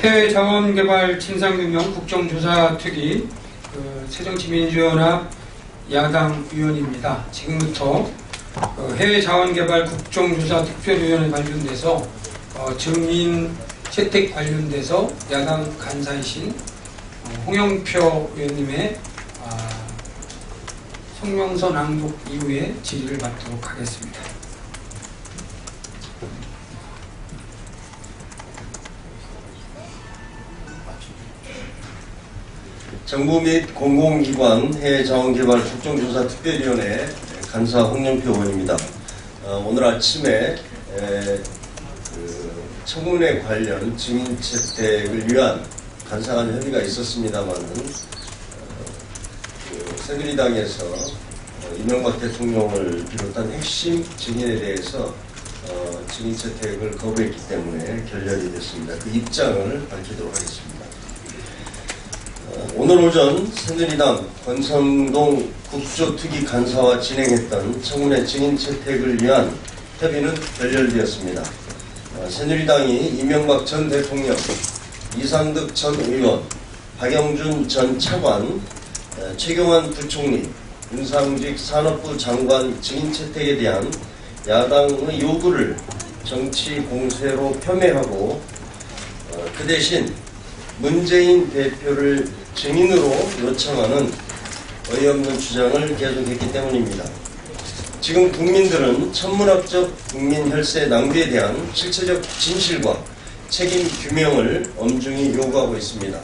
해외자원개발 진상규명 국정조사 특위 새정치민주연합 야당 위원입니다. 지금부터 해외자원개발 국정조사 특별위원회 관련돼서 증인 채택 관련돼서 야당 간사이신 홍영표 의원님의 성명서 낭독 이후에 질의를 받도록 하겠습니다. 정부 및 공공기관 해외자원개발 국정조사 특별위원회 간사 홍영표 의원입니다. 오늘 아침에 청문회 관련 증인 채택을 위한 간사 간 협의가 있었습니다만은 새누리당에서 이명박 대통령을 비롯한 핵심 증인에 대해서 증인 채택을 거부했기 때문에 결렬이 됐습니다. 그 입장을 밝히도록 하겠습니다. 오늘 오전 새누리당 권성동 국조특위 간사와 진행했던 청문회 증인 채택을 위한 협의는 결렬되었습니다. 새누리당이 이명박 전 대통령, 이상득 전 의원, 박영준 전 차관, 최경환 부총리, 윤상직 산업부 장관 증인 채택에 대한 야당의 요구를 정치 공세로 폄훼하고 그 대신 문재인 대표를 증인으로 요청하는 어이없는 주장을 계속했기 때문입니다. 지금 국민들은 천문학적 국민 혈세 낭비에 대한 실체적 진실과 책임 규명을 엄중히 요구하고 있습니다.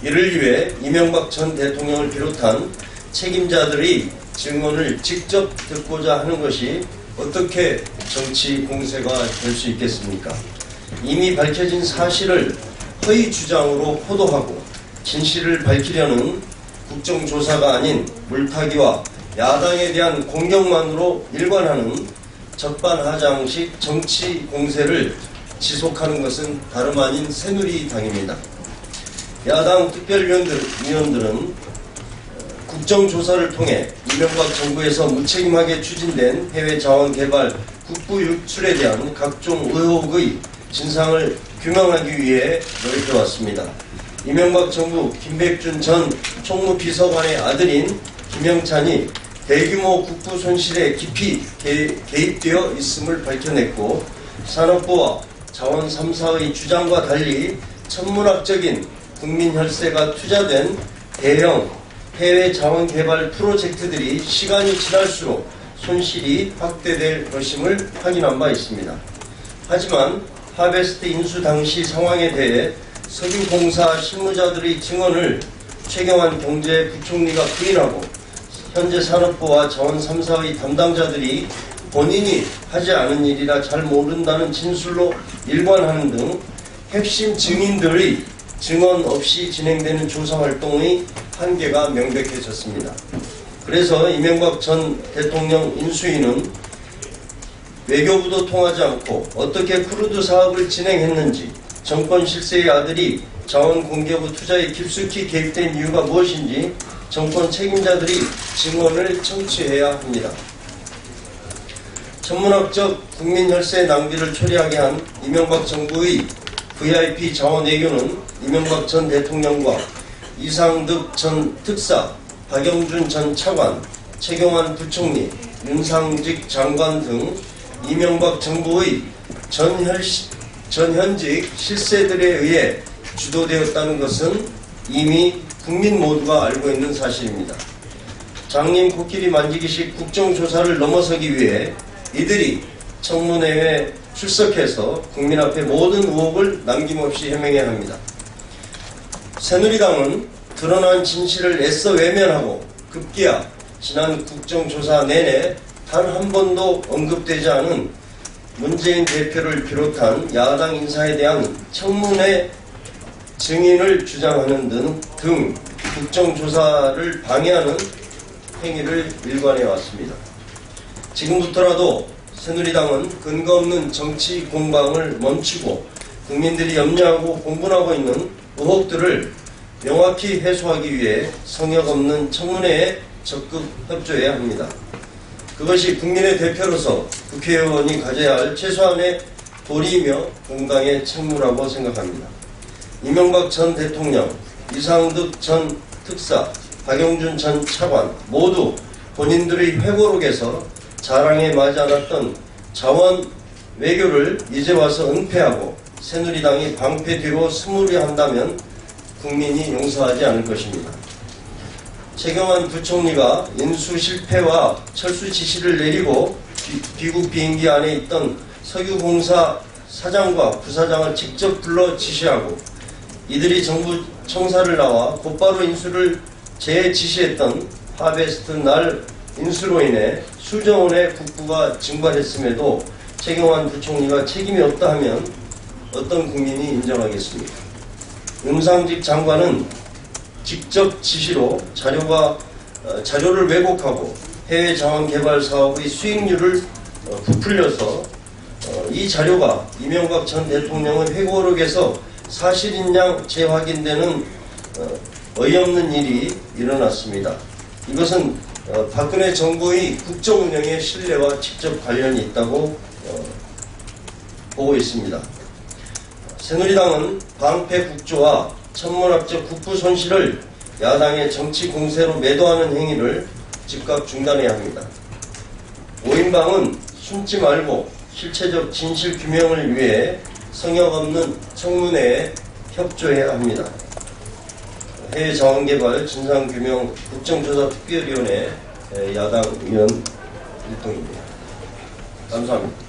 이를 위해 이명박 전 대통령을 비롯한 책임자들의 증언을 직접 듣고자 하는 것이 어떻게 정치 공세가 될 수 있겠습니까? 이미 밝혀진 사실을 허위 주장으로 호도하고 진실을 밝히려는 국정조사가 아닌 물타기와 야당에 대한 공격만으로 일관하는 적반하장식 정치 공세를 지속하는 것은 다름 아닌 새누리당입니다. 야당 특별위원들은 국정조사를 통해 이명박 정부에서 무책임하게 추진된 해외자원개발 국부 유출에 대한 각종 의혹의 진상을 규명하기 위해 노력해왔습니다. 이명박 정부 김백준 전 총무비서관의 아들인 김영찬이 대규모 국부 손실에 깊이 개입되어 있음을 밝혀냈고, 산업부와 자원 3사의 주장과 달리 천문학적인 국민 혈세가 투자된 대형 해외 자원 개발 프로젝트들이 시간이 지날수록 손실이 확대될 것임을 확인한 바 있습니다. 하지만 하베스트 인수 당시 상황에 대해 석유공사 실무자들의 증언을 최경환 경제부총리가 부인하고, 현재 산업부와 자원 3사의 담당자들이 본인이 하지 않은 일이라 잘 모른다는 진술로 일관하는 등 핵심 증인들의 증언 없이 진행되는 조사활동의 한계가 명백해졌습니다. 그래서 이명박 전 대통령 인수위는 외교부도 통하지 않고 어떻게 크루드 사업을 진행했는지, 정권 실세의 아들이 자원공개부 투자에 깊숙이 개입된 이유가 무엇인지 정권 책임자들이 증언을 청취해야 합니다. 천문학적 국민 혈세 낭비를 초래하게 한 이명박 정부의 VIP 자원 외교는 이명박 전 대통령과 이상득 전 특사, 박영준 전 차관, 최경환 부총리, 윤상직 장관 등 이명박 정부의 전현직 실세들에 의해 주도되었다는 것은 이미 국민 모두가 알고 있는 사실입니다. 장님 코끼리 만지기식 국정조사를 넘어서기 위해 이들이 청문회에 출석해서 국민 앞에 모든 의혹을 남김없이 해명해야 합니다. 새누리당은 드러난 진실을 애써 외면하고 급기야 지난 국정조사 내내 단 한 번도 언급되지 않은 문재인 대표를 비롯한 야당 인사에 대한 청문회 증인을 주장하는 등 국정조사를 방해하는 행위를 일관해 왔습니다. 지금부터라도 새누리당은 근거 없는 정치 공방을 멈추고 국민들이 염려하고 공분하고 있는 의혹들을 명확히 해소하기 위해 성역 없는 청문회에 적극 협조해야 합니다. 그것이 국민의 대표로서 국회의원이 가져야 할 최소한의 도리이며 공당의 책무라고 생각합니다. 이명박 전 대통령, 이상득 전 특사, 박영준 전 차관 모두 본인들의 회고록에서 자랑에 마지 않았던 자원 외교를 이제 와서 은폐하고 새누리당이 방패 뒤로 스무리한다면 국민이 용서하지 않을 것입니다. 최경환 부총리가 인수 실패와 철수 지시를 내리고 귀국 비행기 안에 있던 석유공사 사장과 부사장을 직접 불러 지시하고 이들이 정부 청사를 나와 곧바로 인수를 재지시했던 하베스트 날 인수로 인해 수조 원의 국부가 증발했음에도 최경환 부총리가 책임이 없다 하면 어떤 국민이 인정하겠습니까? 음상직 장관은 직접 지시로 자료를 왜곡하고 해외 자원 개발 사업의 수익률을 부풀려서 이 자료가 이명박 전 대통령의 회고록에서 사실인 양 재확인되는 어이없는 일이 일어났습니다. 이것은 박근혜 정부의 국정 운영의 신뢰와 직접 관련이 있다고 보고 있습니다. 새누리당은 방패 국조와 천문학적 국부 손실을 야당의 정치 공세로 매도하는 행위를 즉각 중단해야 합니다. 5인방은 숨지 말고 실체적 진실 규명을 위해 성역 없는 청문회에 협조해야 합니다. 해외 자원개발 진상규명 국정조사 특별위원회 야당 의원 일동입니다. 감사합니다.